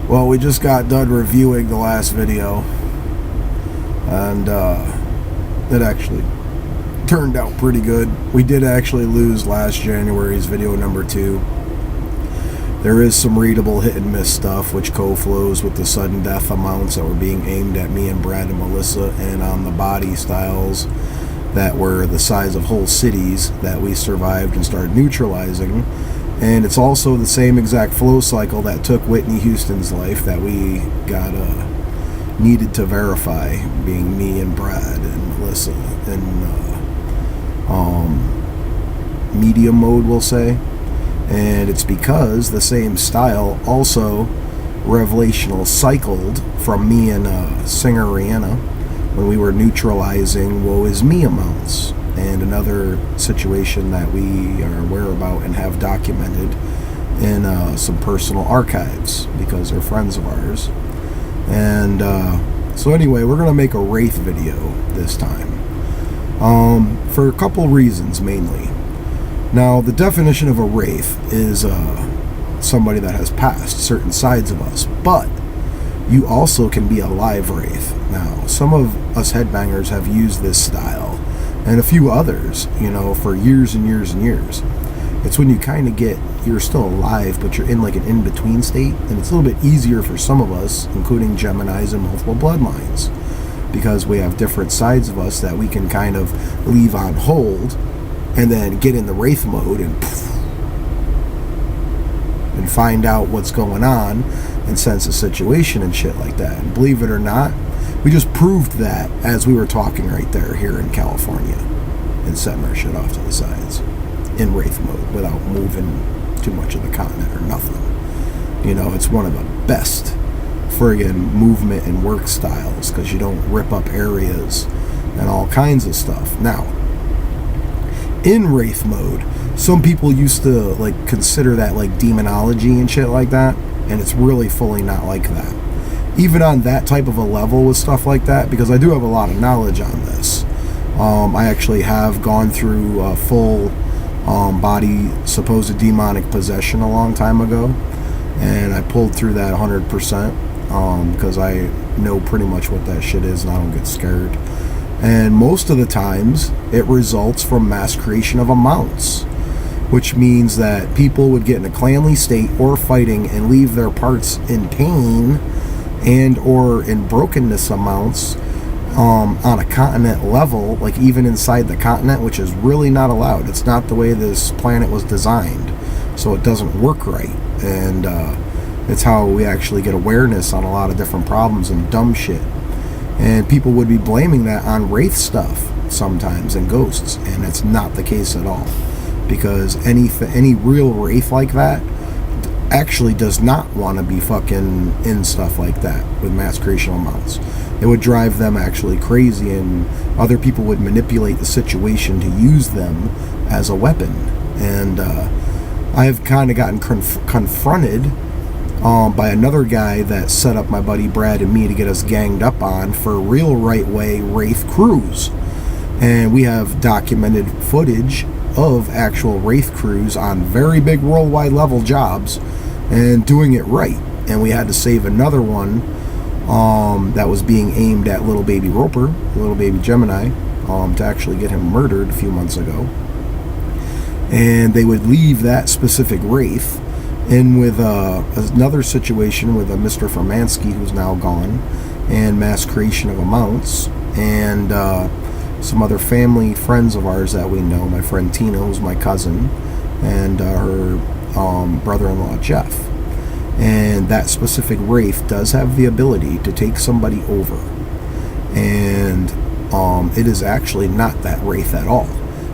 Well, we just got done reviewing the last video, and it actually turned out pretty good. We did actually lose last January's video number 2. There is some readable hit and miss stuff, which co-flows with the sudden death amounts that were being aimed at me and Brad and Melissa, and on the body styles that were the size of whole cities that we survived and started neutralizing. And it's also the same exact flow cycle that took Whitney Houston's life that we got needed to verify, being me and Brad and Melissa in medium mode, we'll say. And it's because the same style also revelational cycled from me and singer Rihanna when we were neutralizing woe is me amounts. And another situation that we are aware about and have documented in some personal archives because they're friends of ours. And so anyway, we're going to make a Wraith video this time for a couple reasons mainly. Now, the definition of a Wraith is somebody that has passed certain sides of us, but you also can be a live Wraith. Now, some of us headbangers have used this style, and a few others, you know, for years and years and years. It's when you kind of you're still alive, but you're in like an in-between state, and it's a little bit easier for some of us, including Geminis and multiple bloodlines, because we have different sides of us that we can kind of leave on hold, and then get in the Wraith mode and find out what's going on and sense a situation and shit like that. And believe it or not, we just proved that as we were talking right there here in California and setting our shit off to the sides in Wraith mode without moving too much of the continent or nothing. You know, it's one of the best friggin' movement and work styles because you don't rip up areas and all kinds of stuff. Now, in Wraith mode, some people used to like consider that like demonology and shit like that, and it's really fully not like that. Even on that type of a level with stuff like that, because I do have a lot of knowledge on this. I actually have gone through a full body supposed demonic possession a long time ago, and I pulled through that 100% because I know pretty much what that shit is and I don't get scared. And most of the times it results from mass creation of amounts, which means that people would get in a clanly state or fighting and leave their parts in pain and or in brokenness amounts on a continent level, like even inside the continent, which is really not allowed. It's not the way this planet was designed, so it doesn't work right. And it's how we actually get awareness on a lot of different problems and dumb shit. And people would be blaming that on Wraith stuff sometimes and ghosts, and it's not the case at all, because any real Wraith like that actually does not want to be fucking in stuff like that with mass creation amounts. It would drive them actually crazy, and other people would manipulate the situation to use them as a weapon. And I've kind of gotten confronted by another guy that set up my buddy Brad and me to get us ganged up on for real right way Wraith crews. And we have documented footage of actual Wraith crews on very big worldwide level jobs and doing it right. And we had to save another one that was being aimed at little baby Roper, little baby Gemini, to actually get him murdered a few months ago. And they would leave that specific Wraith in with another situation with a Mr. Fermansky, who's now gone, and mass creation of amounts, and some other family friends of ours that we know. My friend Tina, who's my cousin, and her brother-in-law Jeff. And that specific Wraith does have the ability to take somebody over, and it is actually not that Wraith at all.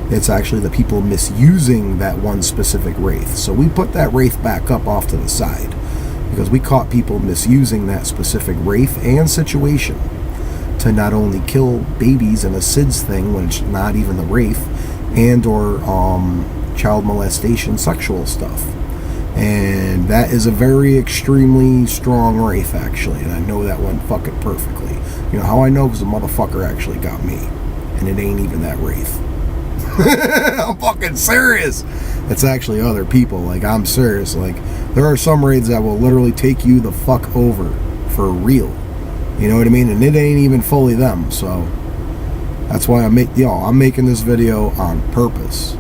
It's actually the people misusing that one specific Wraith. So we put that Wraith back up off to the side because we caught people misusing that specific Wraith and situation to not only kill babies in a SIDS thing when it's not even the Wraith, and or child molestation sexual stuff. And that is a very extremely strong Wraith actually, and I know that went fucking perfectly. You know how I know? Because the motherfucker actually got me, and it ain't even that Wraith. I'm fucking serious. It's actually other people. Like, I'm serious. Like, there are some raids that will literally take you the fuck over for real. You know what I mean? And it ain't even fully them. So that's why I'm making this video on purpose,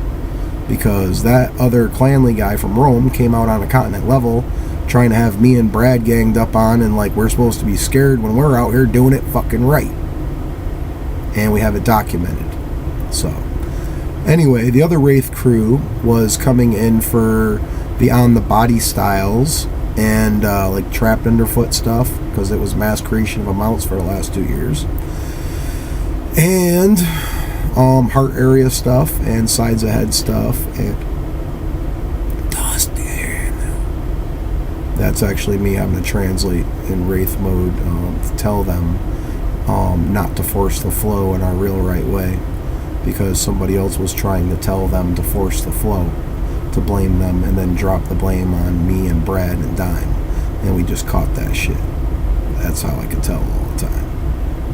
because that other Clanley guy from Rome came out on a continent level trying to have me and Brad ganged up on, and like we're supposed to be scared when we're out here doing it fucking right. And we have it documented. So anyway, the other Wraith crew was coming in for the on the body styles and like trapped underfoot stuff, because it was mass creation of amounts for the last 2 years, and heart area stuff and sides of head stuff and Dustin. That's actually me having to translate in Wraith mode to tell them not to force the flow in our real right way, because somebody else was trying to tell them to force the flow, to blame them, and then drop the blame on me and Brad and Dime, and we just caught that shit. That's how I can tell all the time,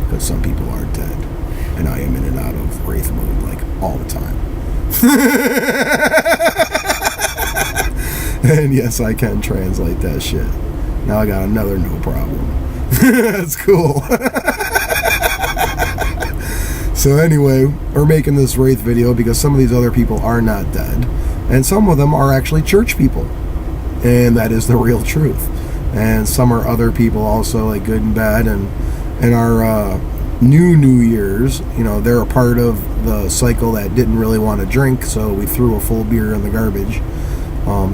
because some people are dead, and I am in and out of Wraith mode like all the time. And yes, I can translate that shit. Now I got another no problem. That's cool. So anyway, we're making this Wraith video because some of these other people are not dead, and some of them are actually church people, and that is the real truth. And some are other people also, like good and bad, and in our New Year's, you know, they're a part of the cycle that didn't really want to drink, so we threw a full beer in the garbage.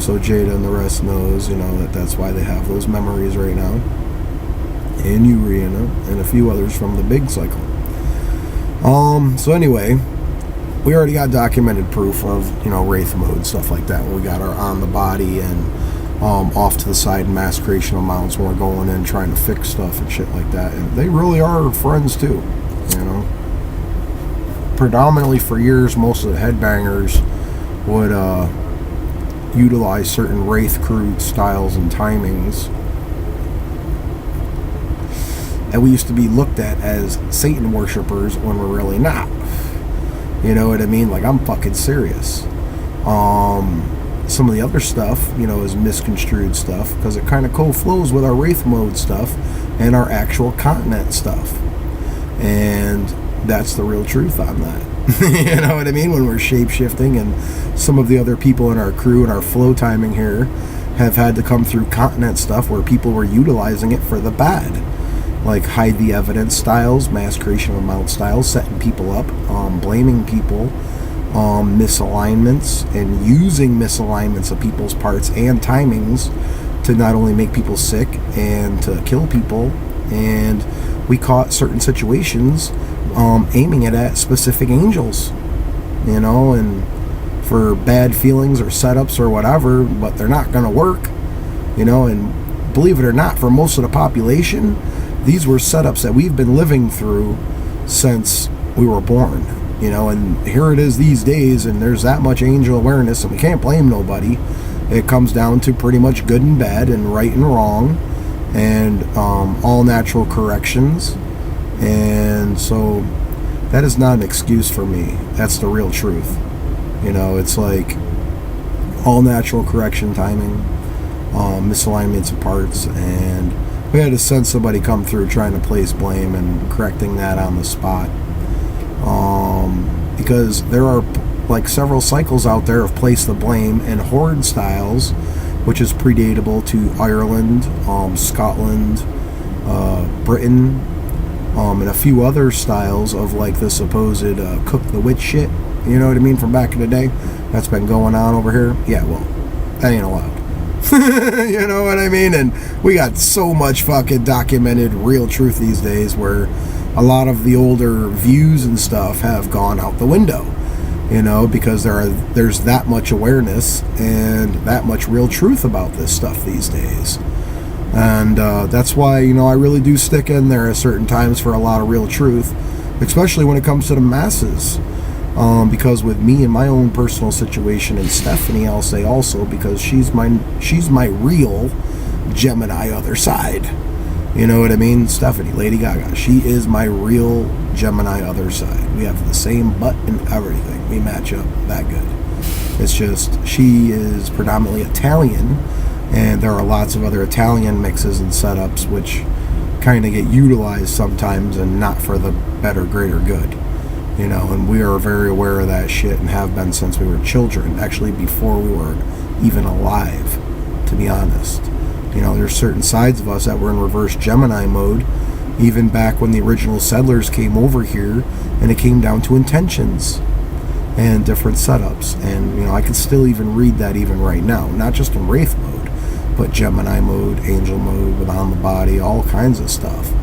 So Jada and the rest knows, you know, that's why they have those memories right now. And you, Rihanna, and a few others from the big cycle. So anyway, we already got documented proof of, you know, Wraith mode, stuff like that, when we got our on the body and off to the side mass creation amounts when we're going in trying to fix stuff and shit like that. And they really are friends too, you know. Predominantly for years, most of the headbangers would utilize certain Wraith crew styles and timings, and we used to be looked at as Satan worshippers when we're really not. You know what I mean? Like, I'm fucking serious. Some of the other stuff, you know, is misconstrued stuff, because it kind of co-flows with our Wraith mode stuff and our actual continent stuff, and that's the real truth on that. You know what I mean? When we're shape-shifting, and some of the other people in our crew and our flow timing here have had to come through continent stuff where people were utilizing it for the bad, like hide the evidence styles, mass creation of amount styles, setting people up, blaming people, misalignments, and using misalignments of people's parts and timings to not only make people sick and to kill people. And we caught certain situations aiming it at specific angels, you know, and for bad feelings or setups or whatever, but they're not going to work, you know. And believe it or not, for most of the population, these were setups that we've been living through since we were born, you know. And here it is these days, and there's that much angel awareness, and we can't blame nobody. It comes down to pretty much good and bad and right and wrong, and all natural corrections. And so that is not an excuse for me. That's the real truth. You know, it's like all natural correction timing, misalignments of parts, and we had to send somebody come through trying to place blame and correcting that on the spot. Because there are like several cycles out there of place the blame and horde styles, which is predatable to Ireland, Scotland, Britain, and a few other styles of like the supposed cook the witch shit, you know what I mean, from back in the day. That's been going on over here. Yeah, well, that ain't allowed. You know what I mean? And we got so much fucking documented real truth these days, where a lot of the older views and stuff have gone out the window, you know, because there's that much awareness and that much real truth about this stuff these days. And that's why, you know, I really do stick in there at certain times for a lot of real truth, especially when it comes to the masses. Because with me and my own personal situation, and Stephanie, I'll say also, because she's my real Gemini other side. You know what I mean? Stephanie, Lady Gaga, she is my real Gemini other side. We have the same butt and everything. We match up that good. It's just she is predominantly Italian, and there are lots of other Italian mixes and setups which kind of get utilized sometimes and not for the better, greater good. You know, and we are very aware of that shit and have been since we were children, actually before we were even alive, to be honest. You know, there's certain sides of us that were in reverse Gemini mode, even back when the original settlers came over here, and it came down to intentions and different setups. And, you know, I can still even read that even right now, not just in Wraith mode, but Gemini mode, Angel mode, with On the Body, all kinds of stuff.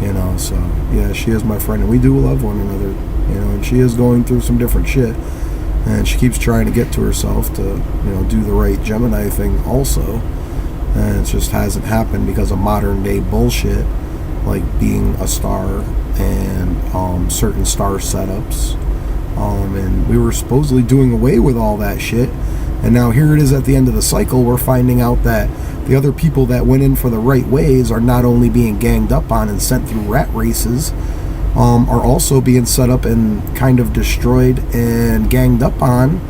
You know, so, yeah, she is my friend, and we do love one another. You know, and she is going through some different shit, and she keeps trying to get to herself to, you know, do the right Gemini thing also, and it just hasn't happened because of modern day bullshit, like being a star and certain star setups, and we were supposedly doing away with all that shit, and now here it is at the end of the cycle, we're finding out that the other people that went in for the right ways are not only being ganged up on and sent through rat races, are also being set up and kind of destroyed and ganged up on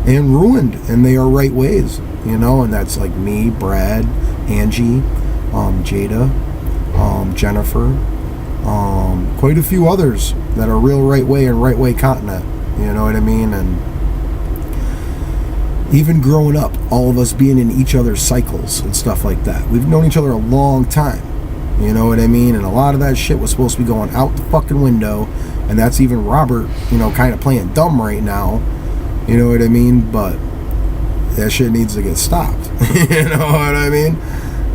and ruined, and they are right ways, you know, and that's like me, Brad, Angie, Jada, Jennifer, quite a few others that are real right way and right way continent, you know what I mean? And even growing up, all of us being in each other's cycles and stuff like that, we've known each other a long time. You know what I mean? And a lot of that shit was supposed to be going out the fucking window. And that's even Robert, you know, kind of playing dumb right now. You know what I mean? But that shit needs to get stopped. You know what I mean?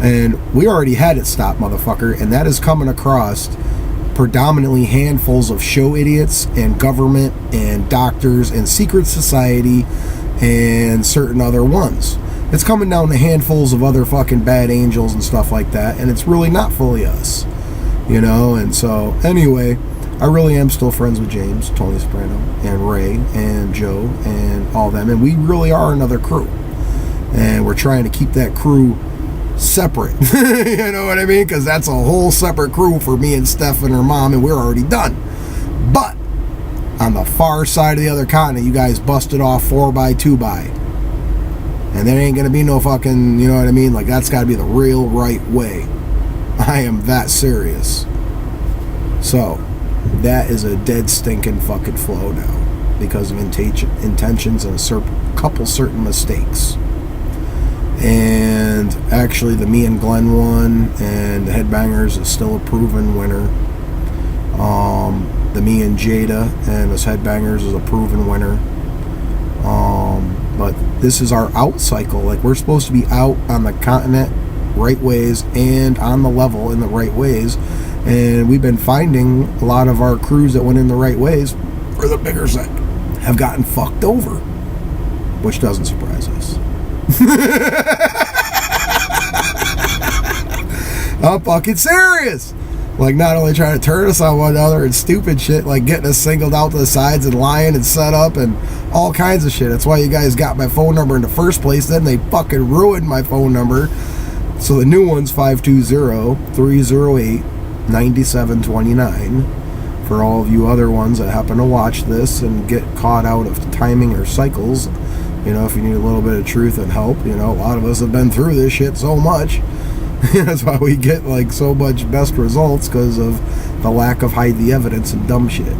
And we already had it stopped, motherfucker. And that is coming across predominantly handfuls of show idiots and government and doctors and secret society and certain other ones. It's coming down to handfuls of other fucking bad angels and stuff like that, and it's really not fully us, you know. And so, anyway, I really am still friends with James, Tony Soprano, and Ray, and Joe, and all them, and we really are another crew, and we're trying to keep that crew separate, you know what I mean, because that's a whole separate crew for me and Steph and her mom, and we're already done. But on the far side of the other continent, you guys busted off 4x, 2x. And there ain't gonna be no fucking, you know what I mean? Like, that's gotta be the real right way. I am that serious. So, that is a dead stinking fucking flow now. Because of intentions and a couple certain mistakes. And actually, the me and Glenn one and the Headbangers is still a proven winner. The me and Jada and his Headbangers is a proven winner. But this is our out cycle. Like, we're supposed to be out on the continent right ways and on the level in the right ways. And we've been finding a lot of our crews that went in the right ways for the bigger side have gotten fucked over, which doesn't surprise us. I'm fucking serious. Like, not only trying to turn us on one another and stupid shit, like getting us singled out to the sides and lying and set up and all kinds of shit. That's why you guys got my phone number in the first place. Then they fucking ruined my phone number. So the new one's 520-308-9729. For all of you other ones that happen to watch this and get caught out of timing or cycles, you know, if you need a little bit of truth and help, you know, a lot of us have been through this shit so much. That's why we get like so much best results, because of the lack of hide the evidence and dumb shit.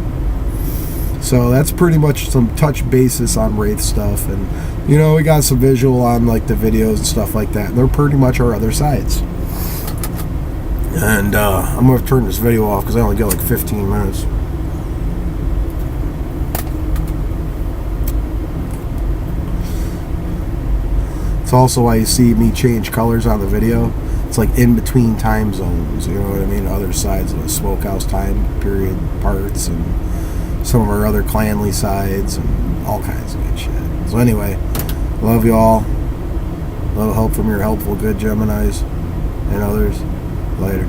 So that's pretty much some touch basis on Wraith stuff, and you know, we got some visual on like the videos and stuff like that, and they're pretty much our other sides. And I'm gonna turn this video off because I only get like 15 minutes. It's also why you see me change colors on the video. It's like in between time zones, you know what I mean? Other sides of the smokehouse time period parts, and some of our other clanly sides, and all kinds of good shit. So anyway, love you all. A little help from your helpful good Geminis and others. Later.